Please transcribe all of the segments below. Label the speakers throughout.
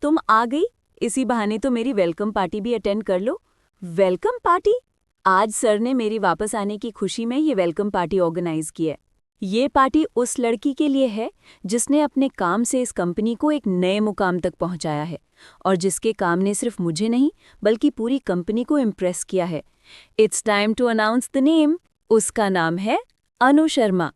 Speaker 1: तुम आ गई। इसी बहाने तो मेरी वेलकम पार्टी भी अटेंड कर लो। Welcome party? आज सर ने मेरी वापस आने की खुशी में ये वेलकम पार्टी ऑर्गेनाइज की है। ये पार्टी उस लड़की के लिए है जिसने अपने काम से इस कंपनी को एक नए मुकाम तक पहुंचाया है और जिसके काम ने सिर्फ मुझे नहीं बल्कि पूरी कंपनी को इम्प्रेस किया है। It's time to announce the name. उसका नाम है अनु शर्मा।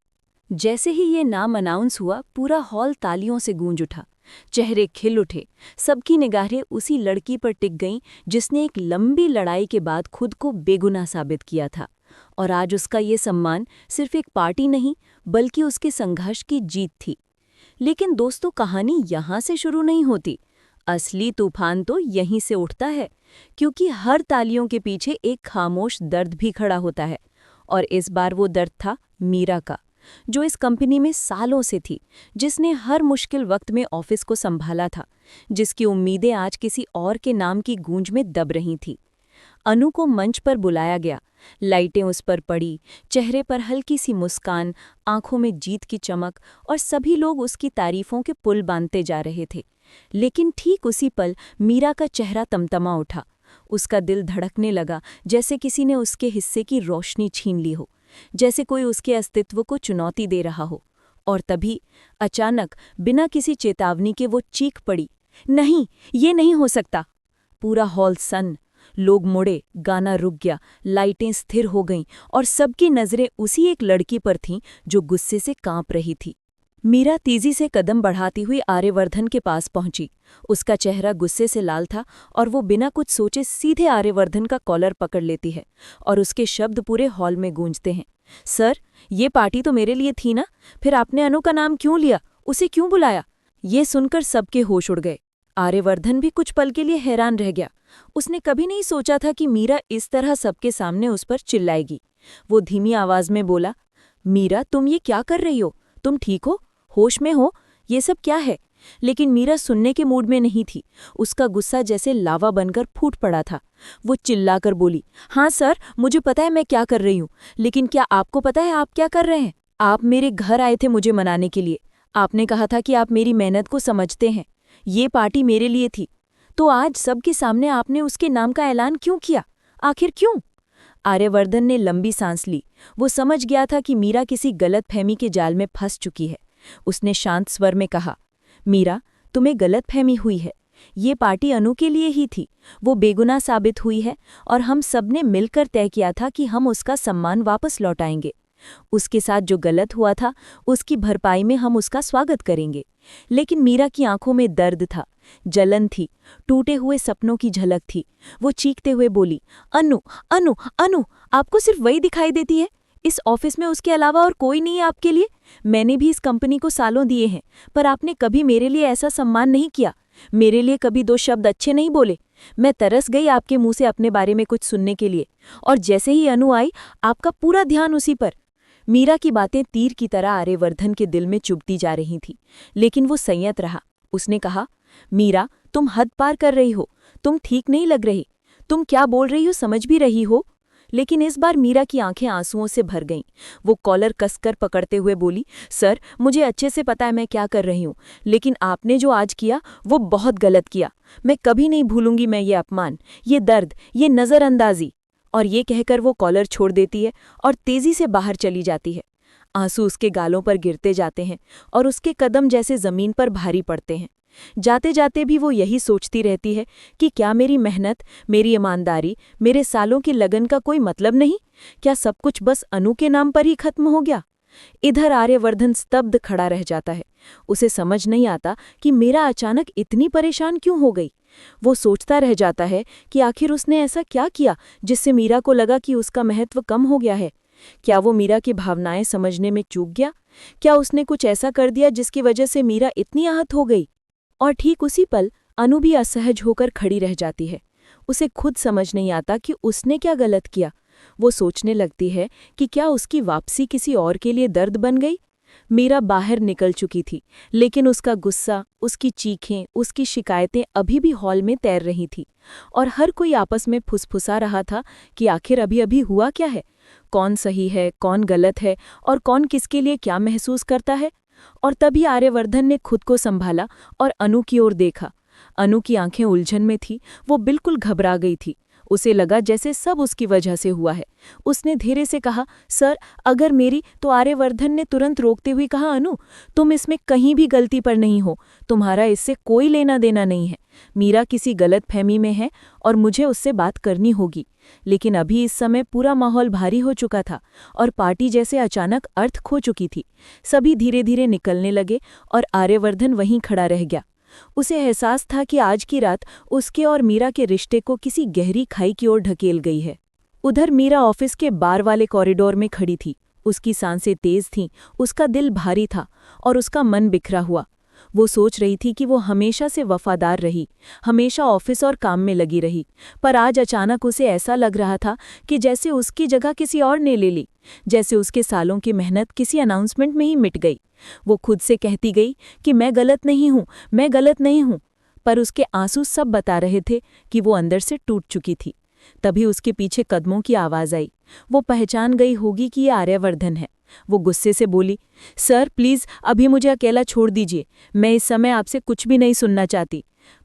Speaker 1: जैसे ही ये नाम अनाउंस हुआ, पूरा हॉल तालियों से गूंज उठा। चेहरे खिल उठे। सबकी निगाहें उसी लड़की पर टिक गईं जिसने एक लंबी लड़ाई के बाद खुद को बेगुनाह साबित किया था। और आज उसका ये सम्मान सिर्फ एक पार्टी नहीं बल्कि उसके संघर्ष की जीत थी। लेकिन दोस्तों, कहानी यहाँ से शुरू नहीं होती। असली तूफान तो यहीं से उठता है, क्योंकि हर तालियों के पीछे एक खामोश दर्द भी खड़ा होता है। और इस बार वो दर्द था मीरा का, जो इस कंपनी में सालों से थी, जिसने हर मुश्किल वक्त में ऑफिस को संभाला था, जिसकी उम्मीदें आज किसी और के नाम की गूंज में दब रही थी। अनु को मंच पर बुलाया गया। लाइटें उस पर पड़ी, चेहरे पर हल्की सी मुस्कान, आंखों में जीत की चमक, और सभी लोग उसकी तारीफों के पुल बांधते जा रहे थे। लेकिन ठीक उसी पल मीरा का चेहरा तमतमा उठा। उसका दिल धड़कने लगा, जैसे किसी ने उसके हिस्से की रोशनी छीन ली हो, जैसे कोई उसके अस्तित्व को चुनौती दे रहा हो। और तभी अचानक बिना किसी चेतावनी के वो चीख पड़ी, नहीं, ये नहीं हो सकता। पूरा हॉल सन्न। लोग मुड़े, गाना रुक गया, लाइटें स्थिर हो गईं और सबकी नजरें उसी एक लड़की पर थीं जो गुस्से से कांप रही थी। मीरा तेजी से कदम बढ़ाती हुई आर्यवर्धन के पास पहुंची। उसका चेहरा गुस्से से लाल था और वो बिना कुछ सोचे सीधे आर्यवर्धन का कॉलर पकड़ लेती है और उसके शब्द पूरे हॉल में गूंजते हैं। सर, ये पार्टी तो मेरे लिए थी ना, फिर आपने अनु का नाम क्यों लिया, उसे क्यों बुलाया? ये सुनकर सबके होश उड़ गए। आर्यवर्धन भी कुछ पल के लिए हैरान रह गया। उसने कभी नहीं सोचा था कि मीरा इस तरह सबके सामने उस पर चिल्लाएगी। वो धीमी आवाज में बोला, मीरा, तुम ये क्या कर रही हो? तुम ठीक हो? होश में हो? ये सब क्या है? लेकिन मीरा सुनने के मूड में नहीं थी। उसका गुस्सा जैसे लावा बनकर फूट पड़ा था। वो चिल्लाकर बोली, हाँ सर, मुझे पता है मैं क्या कर रही हूँ, लेकिन क्या आपको पता है आप क्या कर रहे हैं? आप मेरे घर आए थे मुझे मनाने के लिए। आपने कहा था कि आप मेरी मेहनत को समझते हैं। ये पार्टी मेरे लिए थी, तो आज सबके सामने आपने उसके नाम का ऐलान क्यों किया? आखिर क्यों? आर्यवर्धन ने लंबी सांस ली। वो समझ गया था कि मीरा किसी गलतफहमी के जाल में फंस चुकी है। उसने शांत स्वर में कहा, मीरा, तुम्हें गलतफहमी हुई है। ये पार्टी अनु के लिए ही थी। वो बेगुनाह साबित हुई है और हम सबने मिलकर तय किया था कि हम उसका सम्मान वापस लौटाएंगे। उसके साथ जो गलत हुआ था, उसकी भरपाई में हम उसका स्वागत करेंगे। लेकिन मीरा की आंखों में दर्द था, जलन थी, टूटे हुए सपनों की झलक थी। वो चीखते हुए बोली, अनु, अनु, अनु, आपको सिर्फ वही दिखाई देती है? इस ऑफिस में उसके अलावा और कोई नहीं है आपके लिए? मैंने भी इस कंपनी को सालों दिए हैं, पर आपने कभी मेरे लिए ऐसा सम्मान नहीं किया। मेरे लिए कभी दो शब्द अच्छे नहीं बोले। मैं तरस गई आपके मुंह से अपने बारे में कुछ सुनने के लिए, और जैसे ही अनु आई, आपका पूरा ध्यान उसी पर। मीरा की बातें तीर की तरह आर्यवर्धन के दिल में चुभती जा रही थीं, लेकिन वो संयत रहा। उसने कहा, मीरा, तुम हद पार कर रही हो। तुम ठीक नहीं लग रही। तुम क्या बोल रही हो समझ भी रही हो? लेकिन इस बार मीरा की आंखें आंसुओं से भर गईं। वो कॉलर कसकर पकड़ते हुए बोली, सर, मुझे अच्छे से पता है मैं क्या कर रही हूँ, लेकिन आपने जो आज किया वो बहुत गलत किया। मैं कभी नहीं भूलूंगी मैं ये अपमान, ये दर्द, ये नज़रअंदाजी। और ये कहकर वो कॉलर छोड़ देती है और तेजी से बाहर चली जाती है। आंसू उसके गालों पर गिरते जाते हैं और उसके कदम जैसे जमीन पर भारी पड़ते हैं। जाते जाते भी वो यही सोचती रहती है कि क्या मेरी मेहनत, मेरी ईमानदारी, मेरे सालों की लगन का कोई मतलब नहीं? क्या सब कुछ बस अनु के नाम पर ही खत्म हो गया? इधर आर्यवर्धन स्तब्ध खड़ा रह जाता है। उसे समझ नहीं आता कि मीरा अचानक इतनी परेशान क्यों हो गई। वो सोचता रह जाता है कि आखिर उसने ऐसा क्या किया जिससे मीरा को लगा कि उसका महत्व कम हो गया है। क्या वो मीरा की भावनाएं समझने में चूक गया? क्या उसने कुछ ऐसा कर दिया जिसकी वजह से मीरा इतनी आहत हो गई? और ठीक उसी पल अनु भी असहज होकर खड़ी रह जाती है। उसे खुद समझ नहीं आता कि उसने क्या गलत किया। वो सोचने लगती है कि क्या उसकी वापसी किसी और के लिए दर्द बन गई। मीरा बाहर निकल चुकी थी, लेकिन उसका गुस्सा, उसकी चीखें, उसकी शिकायतें अभी भी हॉल में तैर रही थी। और हर कोई आपस में फुसफुसा रहा था कि आखिर अभी अभी हुआ क्या है, कौन सही है, कौन गलत है, और कौन किसके लिए क्या महसूस करता है। और तभी आर्यवर्धन ने खुद को संभाला और अनु की ओर देखा। अनु की आंखें उलझन में थी, वो बिल्कुल घबरा गई थी। उसे लगा जैसे सब उसकी वजह से हुआ है। उसने धीरे से कहा, सर अगर मेरी, तो आर्यवर्धन ने तुरंत रोकते हुए कहा, अनु तुम इसमें कहीं भी गलती पर नहीं हो, तुम्हारा इससे कोई लेना देना नहीं है। मीरा किसी गलत फहमी में है और मुझे उससे बात करनी होगी। लेकिन अभी इस समय पूरा माहौल भारी हो चुका था और पार्टी जैसे अचानक अर्थ खो चुकी थी। सभी धीरे धीरे निकलने लगे और आर्यवर्धन वहीं खड़ा रह गया। उसे एहसास था कि आज की रात उसके और मीरा के रिश्ते को किसी गहरी खाई की ओर ढकेल गई है। उधर मीरा ऑफिस के बार वाले कॉरिडोर में खड़ी थी। उसकी सांसें तेज थीं, उसका दिल भारी था और उसका मन बिखरा हुआ। वो सोच रही थी कि वो हमेशा से वफादार रही, हमेशा ऑफिस और काम में लगी रही, पर आज अचानक उसे ऐसा लग रहा था कि जैसे उसकी जगह किसी और ने ले ली, जैसे उसके सालों की मेहनत किसी अनाउंसमेंट में ही मिट गई। वो खुद से कहती गई कि मैं गलत नहीं हूँ, मैं गलत नहीं हूँ, पर उसके आंसू सब बता रहे थे कि वो अंदर से टूट चुकी थी। तभी उसके पीछे कदमों की आवाज़ आई। वो पहचान गई होगी कि ये आर्यवर्धन है। वो गुस्से से बोली, सर प्लीज़ अभी मुझे अकेला छोड़ दीजिए, मैं इस समय आपसे कुछ भी नहीं सुनना चाहती।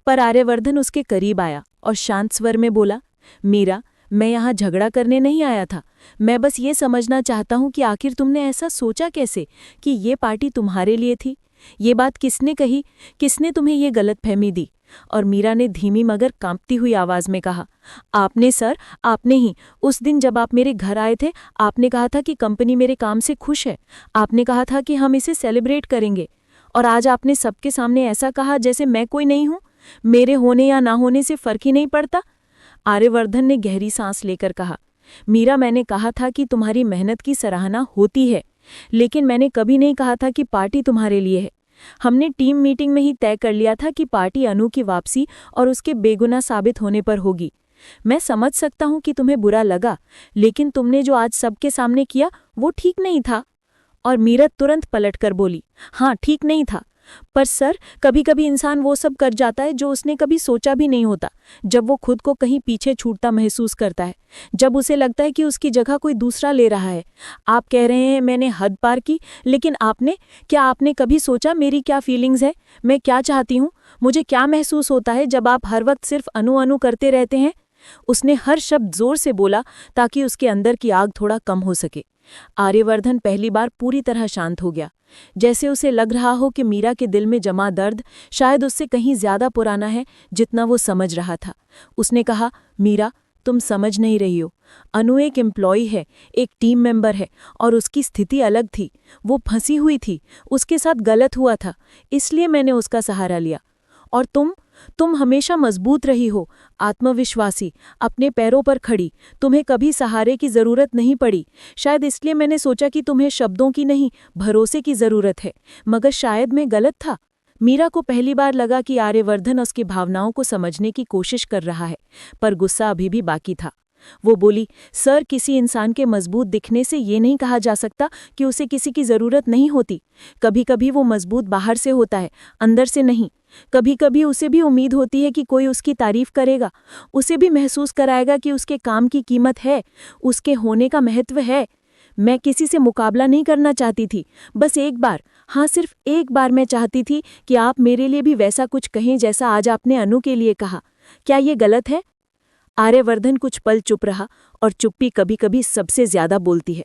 Speaker 1: पर आर्यवर्धन उसके करीब आया और शांत स्वर में बोला, मीरा मैं यहाँ झगड़ा करने नहीं आया था, मैं बस ये समझना चाहता हूँ कि आखिर तुमने ऐसा सोचा कैसे कि ये पार्टी तुम्हारे लिए थी। ये बात किसने कही, किसने तुम्हें ये गलतफहमी दी? और मीरा ने धीमी मगर कांपती हुई आवाज में कहा, आपने सर, आपने ही। उस दिन जब आप मेरे घर आए थे, आपने कहा था कि कंपनी मेरे काम से खुश है, आपने कहा था कि हम इसे सेलिब्रेट करेंगे, और आज आपने सबके सामने ऐसा कहा जैसे मैं कोई नहीं हूं, मेरे होने या ना होने से फर्क ही नहीं पड़ता। आर्यवर्धन ने गहरी सांस लेकर कहा, मीरा मैंने कहा था कि तुम्हारी मेहनत की सराहना होती है, लेकिन मैंने कभी नहीं कहा था कि पार्टी तुम्हारे लिए है। हमने टीम मीटिंग में ही तय कर लिया था कि पार्टी अनु की वापसी और उसके बेगुनाह साबित होने पर होगी। मैं समझ सकता हूं कि तुम्हें बुरा लगा, लेकिन तुमने जो आज सबके सामने किया वो ठीक नहीं था। और मीरा तुरंत पलटकर बोली, हाँ ठीक नहीं था, पर सर कभी कभी इंसान वो सब कर जाता है जो उसने कभी सोचा भी नहीं होता। जब वो खुद को कहीं पीछे छूटता महसूस करता है, जब उसे लगता है कि उसकी जगह कोई दूसरा ले रहा है। आप कह रहे हैं मैंने हद पार की, लेकिन क्या आपने कभी सोचा मेरी क्या फीलिंग्स है, मैं क्या चाहती हूँ, मुझे क्या महसूस होता है जब आप हर वक्त सिर्फ अनु अनु करते रहते हैं? उसने हर शब्द जोर से बोला ताकि उसके अंदर की आग थोड़ा कम हो सके। आर्यवर्धन पहली बार पूरी तरह शांत हो गया, जैसे उसे लग रहा हो कि मीरा के दिल में जमा दर्द शायद उससे कहीं ज्यादा पुराना है जितना वो समझ रहा था। उसने कहा, मीरा तुम समझ नहीं रही हो, अनु एक एम्प्लॉई है, एक टीम मेंबर है, और उसकी स्थिति अलग थी। वो फंसी हुई थी, उसके साथ गलत हुआ था, इसलिए मैंने उसका सहारा लिया। और तुम हमेशा मजबूत रही हो, आत्मविश्वासी, अपने पैरों पर खड़ी, तुम्हें कभी सहारे की जरूरत नहीं पड़ी। शायद इसलिए मैंने सोचा कि तुम्हें शब्दों की नहीं, भरोसे की जरूरत है। मगर शायद मैं गलत था। मीरा को पहली बार लगा कि आर्यवर्धन उसकी भावनाओं को समझने की कोशिश कर रहा है, पर गुस्सा अभी भी बाकी था। वो बोली, सर किसी इंसान के मजबूत दिखने से ये नहीं कहा जा सकता कि उसे किसी की जरूरत नहीं होती। कभी कभी वो मजबूत बाहर से होता है, अंदर से नहीं। कभी कभी उसे भी उम्मीद होती है कि कोई उसकी तारीफ करेगा, उसे भी महसूस कराएगा कि उसके काम की कीमत है, उसके होने का महत्व है। मैं किसी से मुकाबला नहीं करना चाहती थी, बस एक बार, हाँ सिर्फ एक बार मैं चाहती थी कि आप मेरे लिए भी वैसा कुछ कहें जैसा आज आपने अनु के लिए कहा। क्या ये गलत है? आर्यवर्धन कुछ पल चुप रहा, और चुप्पी कभी कभी सबसे ज्यादा बोलती है।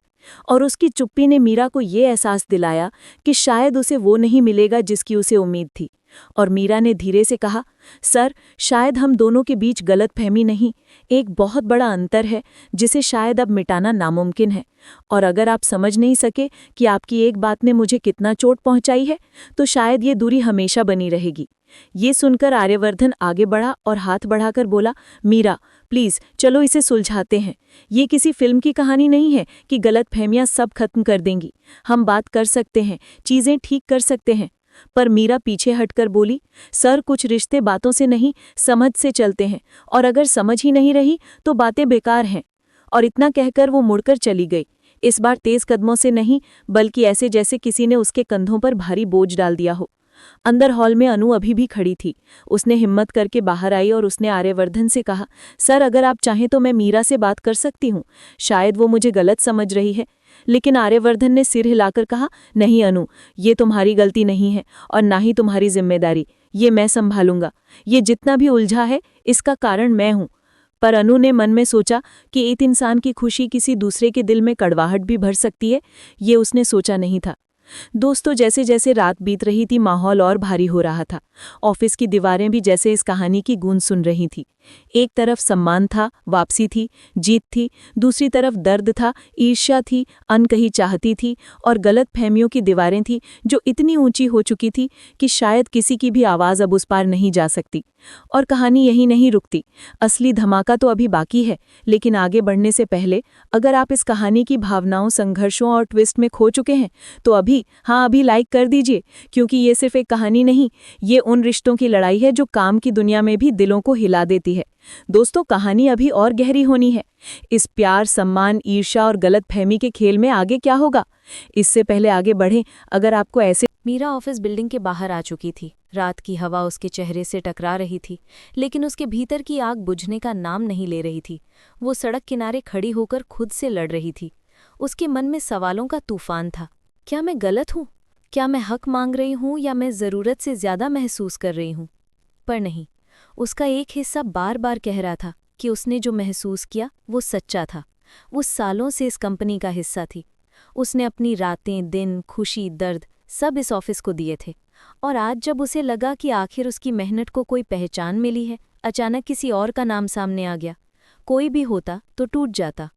Speaker 1: और उसकी चुप्पी ने मीरा को ये एहसास दिलाया कि शायद उसे वो नहीं मिलेगा जिसकी उसे उम्मीद थी। और मीरा ने धीरे से कहा, सर शायद हम दोनों के बीच गलतफहमी नहीं, एक बहुत बड़ा अंतर है जिसे शायद अब मिटाना नामुमकिन है। और अगर आप समझ नहीं सके कि आपकी एक बात ने मुझे कितना चोट पहुंचाई है, तो शायद ये दूरी हमेशा बनी रहेगी। ये सुनकर आर्यवर्धन आगे बढ़ा और हाथ बढ़ाकर बोला, मीरा प्लीज चलो इसे सुलझाते हैं। ये किसी फिल्म की कहानी नहीं है कि गलतफहमियां सब खत्म कर देंगी। हम बात कर सकते हैं, चीजें ठीक कर सकते हैं। पर मीरा पीछे हटकर बोली, सर कुछ रिश्ते बातों से नहीं, समझ से चलते हैं, और अगर समझ ही नहीं रही तो बातें बेकार हैं। और इतना कहकर वो मुड़कर चली गई, इस बार तेज कदमों से नहीं, बल्कि ऐसे जैसे किसी ने उसके कंधों पर भारी बोझ डाल दिया हो। अंदर हॉल में अनु अभी भी खड़ी थी। उसने हिम्मत करके बाहर आई और उसने आर्यवर्धन से कहा, सर अगर आप चाहें तो मैं मीरा से बात कर सकती हूँ, शायद वो मुझे गलत समझ रही है। लेकिन आर्यवर्धन ने सिर हिलाकर कहा, नहीं अनु, ये तुम्हारी गलती नहीं है और ना ही तुम्हारी जिम्मेदारी। ये मैं संभालूंगा, ये जितना भी उलझा है इसका कारण मैं हूं। पर अनु ने मन में सोचा कि एक इंसान की खुशी किसी दूसरे के दिल में कड़वाहट भी भर सकती है, ये उसने सोचा नहीं था। दोस्तों, जैसे जैसे रात बीत रही थी माहौल और भारी हो रहा था। ऑफिस की दीवारें भी जैसे इस कहानी की गूंज सुन रही थी। एक तरफ सम्मान था, वापसी थी, जीत थी, दूसरी तरफ दर्द था, ईर्ष्या थी, अनकही चाहती थी और गलत फहमियों की दीवारें थी जो इतनी ऊंची हो चुकी थी कि शायद किसी की भी आवाज़ अब उस पार नहीं जा सकती। और कहानी यही नहीं रुकती, असली धमाका तो अभी बाकी है। लेकिन आगे बढ़ने से पहले अगर आप इस कहानी की भावनाओं, संघर्षों और ट्विस्ट में खो चुके हैं तो अभी लाइक कर दीजिए, क्योंकि ये सिर्फ एक कहानी नहीं, ये उन रिश्तों की लड़ाई है जो काम की दुनिया में भी दिलों को हिला देती है। दोस्तों, कहानी अभी और गहरी होनी है। इस प्यार, सम्मान, ईर्ष्या और गलतफहमी के खेल में आगे क्या होगा, इससे पहले आगे बढ़ें, अगर आपको ऐसे।
Speaker 2: मीरा ऑफिस बिल्डिंग के बाहर आ चुकी थी। रात की हवा उसके चेहरे से टकरा रही थी, लेकिन उसके भीतर की आग बुझने का नाम नहीं ले रही थी। वो सड़क किनारे खड़ी होकर खुद से लड़ रही थी। उसके मन में सवालों का तूफान था। क्या मैं गलत हूँ? क्या मैं हक मांग रही हूँ या मैं ज़रूरत से ज़्यादा महसूस कर रही हूँ? पर नहीं, उसका एक हिस्सा बार बार कह रहा था कि उसने जो महसूस किया वो सच्चा था। वो सालों से इस कंपनी का हिस्सा थी। उसने अपनी रातें, दिन, खुशी, दर्द सब इस ऑफिस को दिए थे। और आज जब उसे लगा कि आखिर उसकी मेहनत को कोई पहचान मिली है, अचानक किसी और का नाम सामने आ गया। कोई भी होता तो टूट जाता।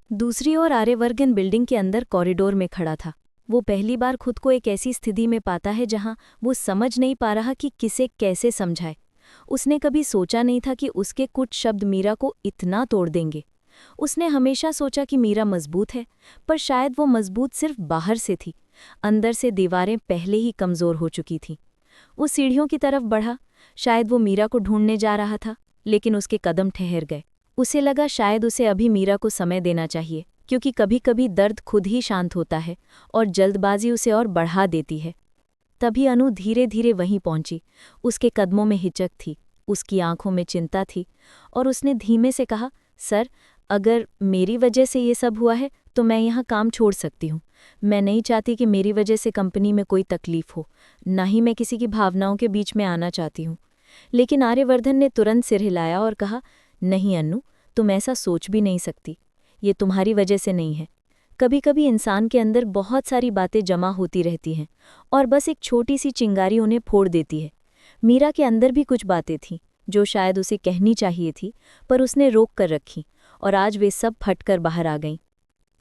Speaker 2: दूसरी ओर आर्यवर्धन बिल्डिंग के अंदर कॉरिडोर में खड़ा था। वो पहली बार खुद को एक ऐसी स्थिति में पाता है जहां वो समझ नहीं पा रहा कि किसे कैसे समझाए। उसने कभी सोचा नहीं था कि उसके कुछ शब्द मीरा को इतना तोड़ देंगे। उसने हमेशा सोचा कि मीरा मजबूत है, पर शायद वो मजबूत सिर्फ बाहर से थी। अंदर से दीवारें पहले ही कमज़ोर हो चुकी थीं। वो सीढ़ियों की तरफ बढ़ा। शायद वो मीरा को ढूंढने जा रहा था, लेकिन उसके कदम ठहर गए। उसे लगा शायद उसे अभी मीरा को समय देना चाहिए, क्योंकि कभी कभी दर्द खुद ही शांत होता है और जल्दबाजी उसे और बढ़ा देती है। तभी अनु धीरे धीरे वहीं पहुंची। उसके कदमों में हिचक थी, उसकी आंखों में चिंता थी, और उसने धीमे से कहा, सर, अगर मेरी वजह से ये सब हुआ है तो मैं यहाँ काम छोड़ सकती हूँ। मैं नहीं चाहती कि मेरी वजह से कंपनी में कोई तकलीफ हो, ना ही मैं किसी की भावनाओं के बीच में आना चाहती हूँ। लेकिन आर्यवर्धन ने तुरंत सिर हिलाया और कहा, नहीं अन्नू, तुम ऐसा सोच भी नहीं सकती। ये तुम्हारी वजह से नहीं है। कभी कभी इंसान के अंदर बहुत सारी बातें जमा होती रहती हैं और बस एक छोटी सी चिंगारी उन्हें फोड़ देती है। मीरा के अंदर भी कुछ बातें थीं जो शायद उसे कहनी चाहिए थी, पर उसने रोक कर रखी, और आज वे सब फटकर बाहर आ गईं।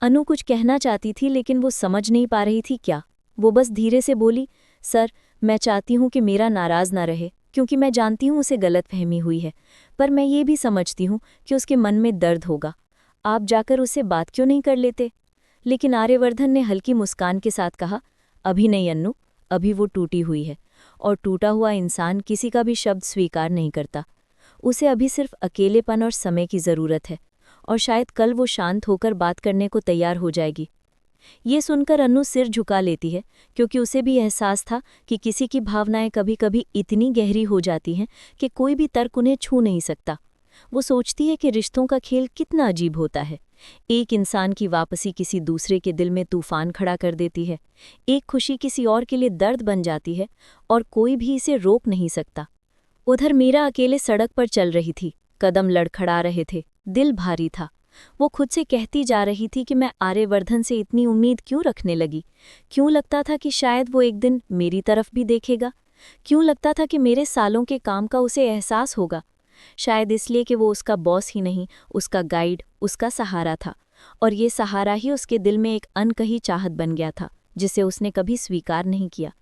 Speaker 2: अनु कुछ कहना चाहती थी, लेकिन वो समझ नहीं पा रही थी क्या। वो बस धीरे से बोली, सर, मैं चाहती हूँ कि मीरा नाराज़ ना रहे, क्योंकि मैं जानती हूँ उसे गलतफहमी हुई है, पर मैं ये भी समझती हूँ कि उसके मन में दर्द होगा। आप जाकर उससे बात क्यों नहीं कर लेते? लेकिन आर्यवर्धन ने हल्की मुस्कान के साथ कहा, अभी नहीं अन्नू, अभी वो टूटी हुई है, और टूटा हुआ इंसान किसी का भी शब्द स्वीकार नहीं करता। उसे अभी सिर्फ अकेलेपन और समय की ज़रूरत है, और शायद कल वो शांत होकर बात करने को तैयार हो जाएगी। ये सुनकर अन्नू सिर झुका लेती है, क्योंकि उसे भी एहसास था कि किसी की भावनाएं कभी कभी इतनी गहरी हो जाती हैं कि कोई भी तर्क उन्हें छू नहीं सकता। वो सोचती है कि रिश्तों का खेल कितना अजीब होता है। एक इंसान की वापसी किसी दूसरे के दिल में तूफान खड़ा कर देती है। एक खुशी किसी और के लिए दर्द बन जाती है, और कोई भी इसे रोक नहीं सकता। उधर मीरा अकेले सड़क पर चल रही थी। कदम लड़खड़ा रहे थे, दिल भारी था। वो खुद से कहती जा रही थी कि मैं आर्यवर्धन से इतनी उम्मीद क्यों रखने लगी। क्यों लगता था कि शायद वो एक दिन मेरी तरफ भी देखेगा? क्यों लगता था कि मेरे सालों के काम का उसे एहसास होगा? शायद इसलिए कि वो उसका बॉस ही नहीं, उसका गाइड, उसका सहारा था। और ये सहारा ही उसके दिल में एक अनकही चाहत बन गया था, जिसे उसने कभी स्वीकार नहीं किया।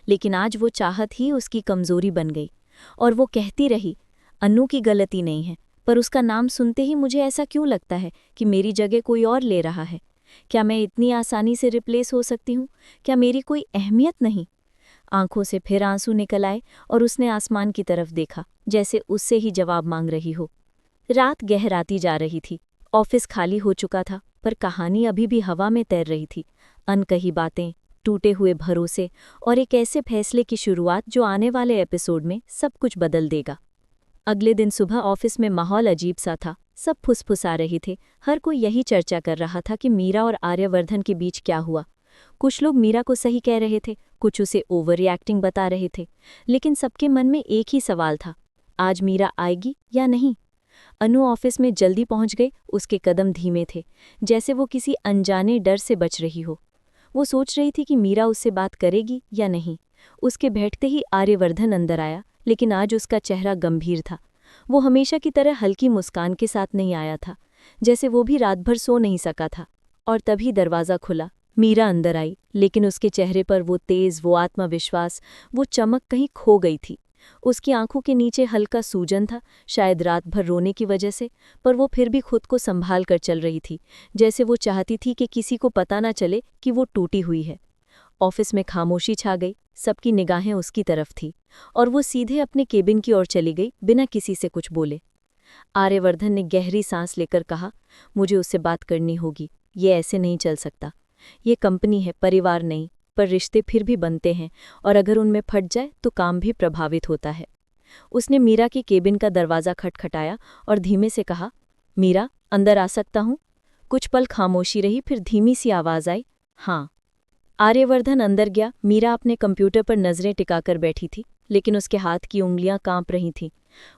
Speaker 2: लेकिन आज वो चाहत ही उसकी कमजोरी बन गई। और वो कहती रही, अन्नू की गलती नहीं है, पर उसका नाम सुनते ही मुझे ऐसा क्यों लगता है कि मेरी जगह कोई और ले रहा है? क्या मैं इतनी आसानी से रिप्लेस हो सकती हूँ? क्या मेरी कोई अहमियत नहीं? आंखों से फिर आंसू निकल आए, और उसने आसमान की तरफ देखा, जैसे उससे ही जवाब मांग रही हो। रात गहराती जा रही थी। ऑफिस खाली हो चुका था, पर कहानी अभी भी हवा में तैर रही थी। अनकही बातें, टूटे हुए भरोसे, और एक ऐसे फैसले की शुरुआत जो आने वाले एपिसोड में सब कुछ बदल देगा। अगले दिन सुबह ऑफिस में माहौल अजीब सा था। सब फुसफुसा रहे थे। हर कोई यही चर्चा कर रहा था कि मीरा और आर्यवर्धन के बीच क्या हुआ। कुछ लोग मीरा को सही कह रहे थे, कुछ उसे ओवर रिएक्टिंग बता रहे थे, लेकिन सबके मन में एक ही सवाल था, आज मीरा आएगी या नहीं। अनु ऑफिस में जल्दी पहुंच गई, उसके कदम धीमे थे, जैसे वो किसी अनजाने डर से बच रही हो। वो सोच रही थी कि मीरा उससे बात करेगी या नहीं। उसके बैठते ही आर्यवर्धन अंदर आया, लेकिन आज उसका चेहरा गंभीर था। वो हमेशा की तरह हल्की मुस्कान के साथ नहीं आया था, जैसे वो भी रात भर सो नहीं सका था। और तभी दरवाज़ा खुला, मीरा अंदर आई, लेकिन उसके चेहरे पर वो तेज, वो आत्मविश्वास, वो चमक कहीं खो गई थी। उसकी आंखों के नीचे हल्का सूजन था, शायद रात भर रोने की वजह से, पर वो फिर भी खुद को संभाल कर चल रही थी, जैसे वो चाहती थी कि किसी को पता ना चले कि वो टूटी हुई है। ऑफिस में खामोशी छा गई, सबकी निगाहें उसकी तरफ थी, और वो सीधे अपने केबिन की ओर चली गई बिना किसी से कुछ बोले। आर्यवर्धन ने गहरी सांस लेकर कहा, मुझे उससे बात करनी होगी, ये ऐसे नहीं चल सकता। ये कंपनी है, परिवार नहीं, पर रिश्ते फिर भी बनते हैं, और अगर उनमें फट जाए तो काम भी प्रभावित होता है। उसने मीरा के केबिन का दरवाज़ा खटखटाया और धीमे से कहा, मीरा, अंदर आ सकता हूँ? कुछ पल खामोशी रही, फिर धीमी सी आवाज़ आई, हाँ। आर्यवर्धन अंदर गया। मीरा अपने कंप्यूटर पर नज़रें टिकाकर बैठी थी, लेकिन उसके हाथ की उंगलियां कांप रही थीं।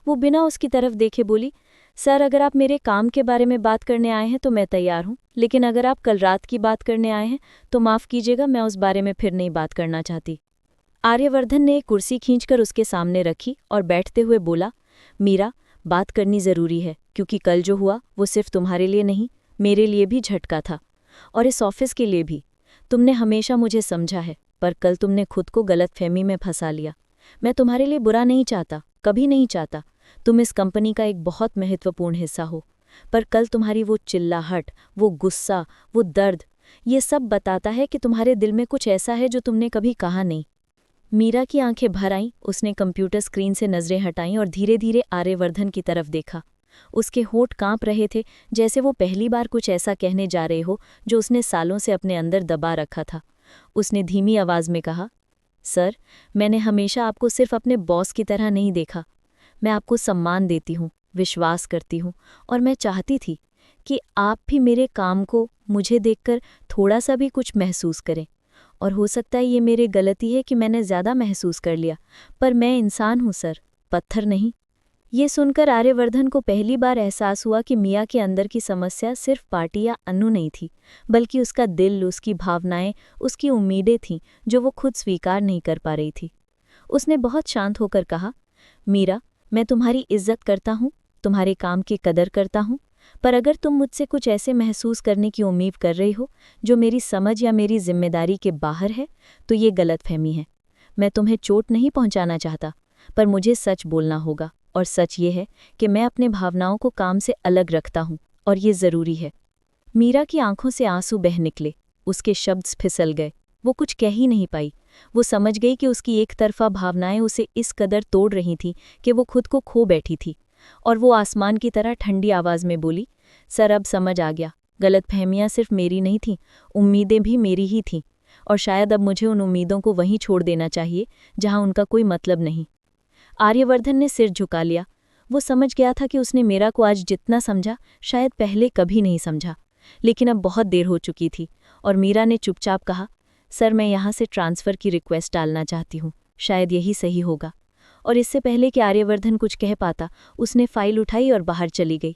Speaker 2: वो बिना उसकी तरफ देखे बोली, सर, अगर आप मेरे काम के बारे में बात करने आए हैं तो मैं तैयार हूँ, लेकिन अगर आप कल रात की बात करने आए हैं तो माफ़ कीजिएगा, मैं उस बारे में फिर नहीं बात करना चाहती। आर्यवर्धन ने एक कुर्सी खींचकर उसके सामने रखी और बैठते हुए बोला, मीरा, बात करनी ज़रूरी है, क्योंकि कल जो हुआ वो सिर्फ तुम्हारे लिए नहीं, मेरे लिए भी झटका था, और इस ऑफिस के लिए भी। तुमने हमेशा मुझे समझा है, पर कल तुमने खुद को गलतफहमी में फंसा लिया। मैं तुम्हारे लिए बुरा नहीं चाहता, कभी नहीं चाहता। तुम इस कंपनी का एक बहुत महत्वपूर्ण हिस्सा हो, पर कल तुम्हारी वो चिल्लाहट, वो गुस्सा, वो दर्द, ये सब बताता है कि तुम्हारे दिल में कुछ ऐसा है जो तुमने कभी कहा नहीं। मीरा की आंखें भर आईं, उसने कंप्यूटर स्क्रीन से नज़रें हटाईं और धीरे धीरे आर्यवर्धन की तरफ देखा। उसके होंठ कांप रहे थे, जैसे वो पहली बार कुछ ऐसा कहने जा रहे हो जो उसने सालों से अपने अंदर दबा रखा था। उसने धीमी आवाज़ में कहा, सर, मैंने हमेशा आपको सिर्फ अपने बॉस की तरह नहीं देखा। मैं आपको सम्मान देती हूँ, विश्वास करती हूँ, और मैं चाहती थी कि आप भी मेरे काम को, मुझे देखकर थोड़ा सा भी कुछ महसूस करें। और हो सकता है ये मेरी गलती है कि मैंने ज़्यादा महसूस कर लिया, पर मैं इंसान हूँ सर, पत्थर नहीं। ये सुनकर आर्यवर्धन को पहली बार एहसास हुआ कि मिया के अंदर की समस्या सिर्फ पार्टी या अन्नू नहीं थी, बल्कि उसका दिल, उसकी भावनाएं, उसकी उम्मीदें थीं जो वो खुद स्वीकार नहीं कर पा रही थी। उसने बहुत शांत होकर कहा, मीरा, मैं तुम्हारी इज्जत करता हूँ, तुम्हारे काम की कदर करता हूँ, पर अगर तुम मुझसे कुछ ऐसे महसूस करने की उम्मीद कर रही हो जो मेरी समझ या मेरी जिम्मेदारी के बाहर है, तो ये गलतफहमी है। मैं तुम्हें चोट नहीं पहुंचाना चाहता, पर मुझे सच बोलना होगा, और सच ये है कि मैं अपने भावनाओं को काम से अलग रखता हूँ, और ये ज़रूरी है। मीरा की आंखों से आंसू बह निकले, उसके शब्द फिसल गए, वो कुछ कह ही नहीं पाई। वो समझ गई कि उसकी एक तरफा भावनाएं उसे इस कदर तोड़ रही थीं कि वो खुद को खो बैठी थी, और वो आसमान की तरह ठंडी आवाज़ में बोली, सर, अब समझ आ गया, गलतफहमियां सिर्फ मेरी नहीं थीं, उम्मीदें भी मेरी ही थीं, और शायद अब मुझे उन उम्मीदों को वहीं छोड़ देना चाहिए जहां उनका कोई मतलब नहीं। आर्यवर्धन ने सिर झुका लिया। वो समझ गया था कि उसने मीरा को आज जितना समझा शायद पहले कभी नहीं समझा, लेकिन अब बहुत देर हो चुकी थी, और मीरा ने चुपचाप कहा, सर, मैं यहाँ से ट्रांसफ़र की रिक्वेस्ट डालना चाहती हूँ, शायद यही सही होगा। और इससे पहले कि आर्यवर्धन कुछ कह पाता, उसने फाइल उठाई और बाहर चली गई।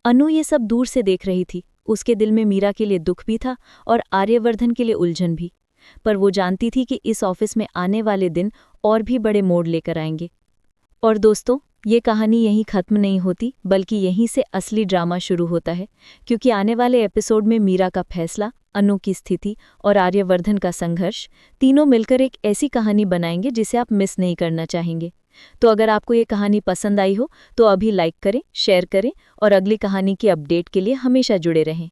Speaker 2: अनु ये सब दूर से देख रही थी। उसके दिल में मीरा के लिए दुख भी था और आर्यवर्धन के लिए उलझन भी, पर वो जानती थी कि इस ऑफिस में आने वाले दिन और भी बड़े मोड़ लेकर आएंगे। और दोस्तों, ये कहानी यहीं ख़त्म नहीं होती, बल्कि यहीं से असली ड्रामा शुरू होता है, क्योंकि आने वाले एपिसोड में मीरा का फैसला, अनु की स्थिति और आर्यवर्धन का संघर्ष, तीनों मिलकर एक ऐसी कहानी बनाएंगे जिसे आप मिस नहीं करना चाहेंगे। तो अगर आपको ये कहानी पसंद आई हो तो अभी लाइक करें, शेयर करें, और अगली कहानी की अपडेट के लिए हमेशा जुड़े रहें।